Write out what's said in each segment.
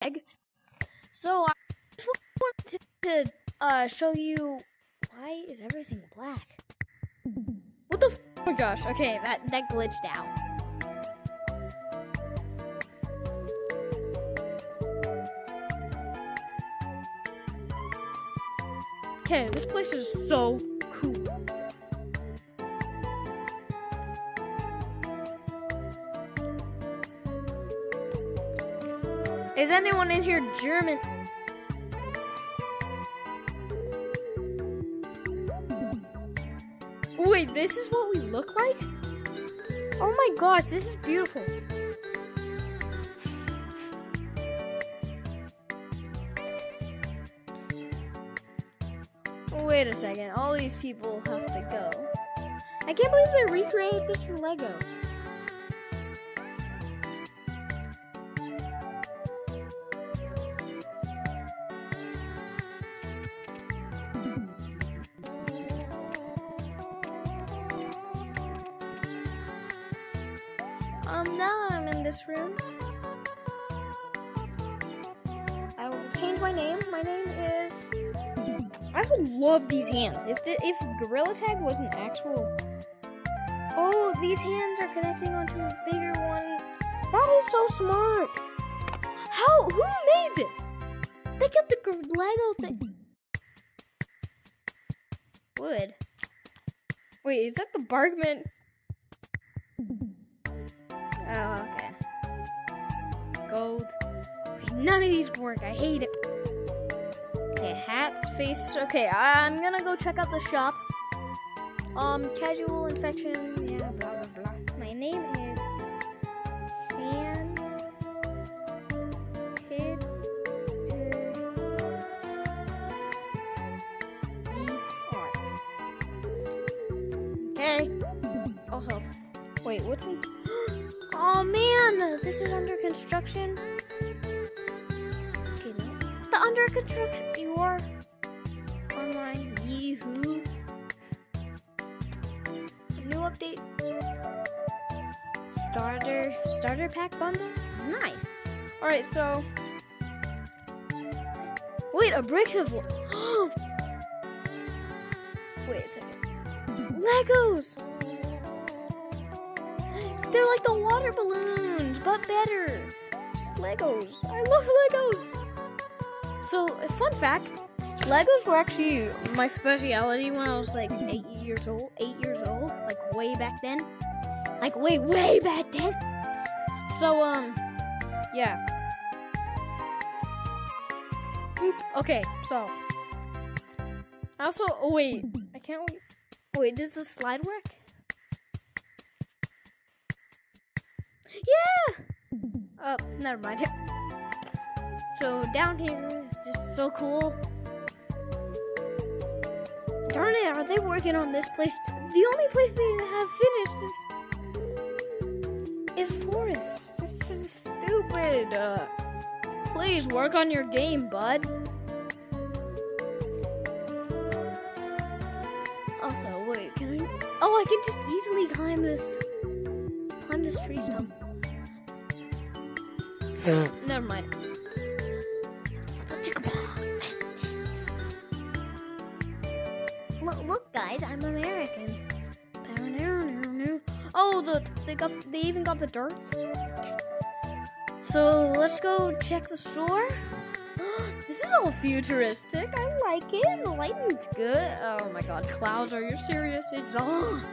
egg. So I just wanted to show you why is everything black? What the oh my gosh, okay, that glitched out. Okay, this place is so cool. Is anyone in here German? Wait, this is what we look like? Oh my gosh, this is beautiful. Wait a second, all these people have to go. I can't believe they recreated this in Lego. Now that I'm in this room, I will change my name. My name is... I would love these hands. If Gorilla Tag was an actual... Oh, these hands are connecting onto a bigger one. That is so smart. Who made this? They got the Lego thing. Wood. Wait, is that the Barkman? Oh, okay. Gold. Okay, none of these work. I hate it. Okay, hats, face. Okay, I'm gonna go check out the shop. Casual infection. Yeah, blah blah blah. My name is Fan Pitter VR. Okay. Also, wait, what's in? Oh man, this is under construction. Okay, no. The under construction. You are online. Yee-hoo. New update. Starter pack bundle. Nice. All right, so wait, a bricks of. Wait a second. Legos. They're like the water balloons, but better. Just Legos. I love Legos. So, a fun fact, Legos were actually my specialty when I was like 8 years old. 8 years old, like way back then. Like way back then. So, yeah. Boop. Okay, so. Also, oh wait, I can't wait. Wait, does the slide work? Yeah! Oh, never mind. So down here is just so cool. Darn it, are they working on this place? The only place they have finished is forest. This is stupid. Please work on your game, bud. Also, wait, can I? Oh, I can just easily climb this tree stump. Never mind. Look, guys, I'm American. Oh, they even got the darts. So let's go check the store. This is all futuristic. I like it. The lighting's good. Oh my God, clouds? Are you serious? It's on.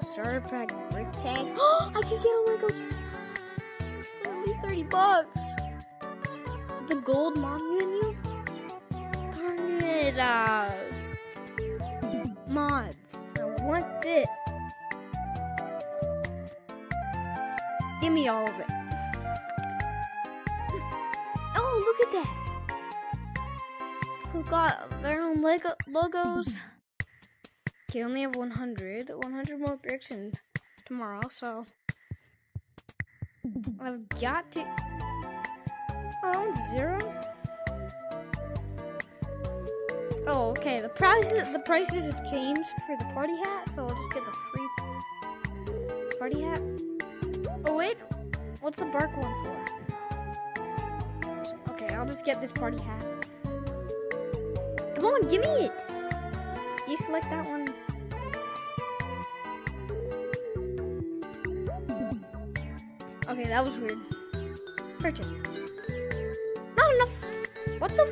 Starter pack brick tag. I can get a Lego. It's only $30. The gold menu. Darn it. Mods. I want this. Give me all of it. Oh, look at that. Who got their own logos? Okay, I only have 100 more bricks in tomorrow, so I've got to. Oh, 0. Oh, okay. The prices have changed for the party hat, so I'll just get the free party hat. Oh wait, What's the bark one for? Okay, I'll just get this party hat. Come on, give me it. You select that one. Okay, that was weird. Purchase. Not enough. What the?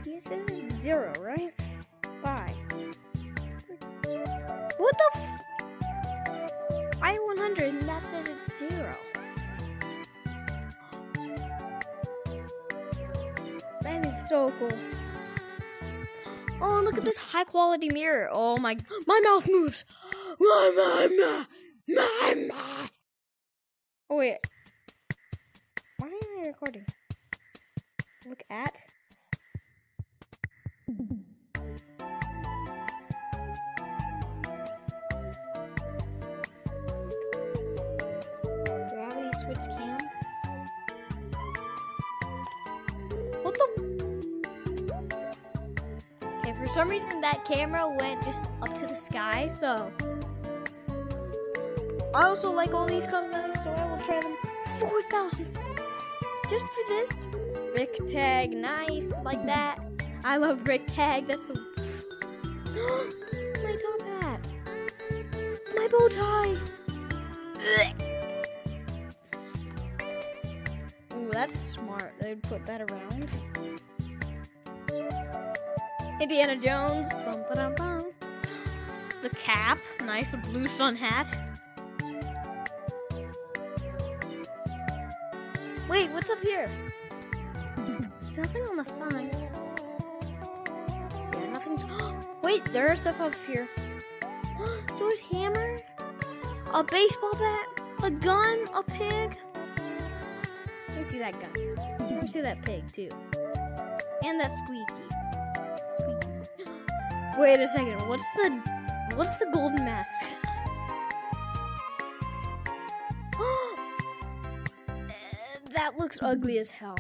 This is 0, right? Buy. What the? I 100 and that says it's 0. That is so cool. Oh, look at this high quality mirror. Oh my mouth moves. Oh wait. Why am I recording? Look at. Gravity switch cam. What the? Okay, for some reason that camera went just up to the sky, so I also like all these cosmetics, so I will try them. 4,000 just for this. Brick tag, nice, like that. I love brick tag. That's the my top hat, my bow tie. Ooh, that's smart. They'd put that around. Indiana Jones. Bum, ba-dum, bum. The cap, nice, a blue sun hat. Wait, what's up here? There's nothing on the side. Yeah, nothing's. Wait, there's stuff up here. There's hammer, a baseball bat, a gun, a pig. Let me see that gun. Let me see that pig too, and that squeaky. Wait a second. What's the golden mask? That looks ugly as hell.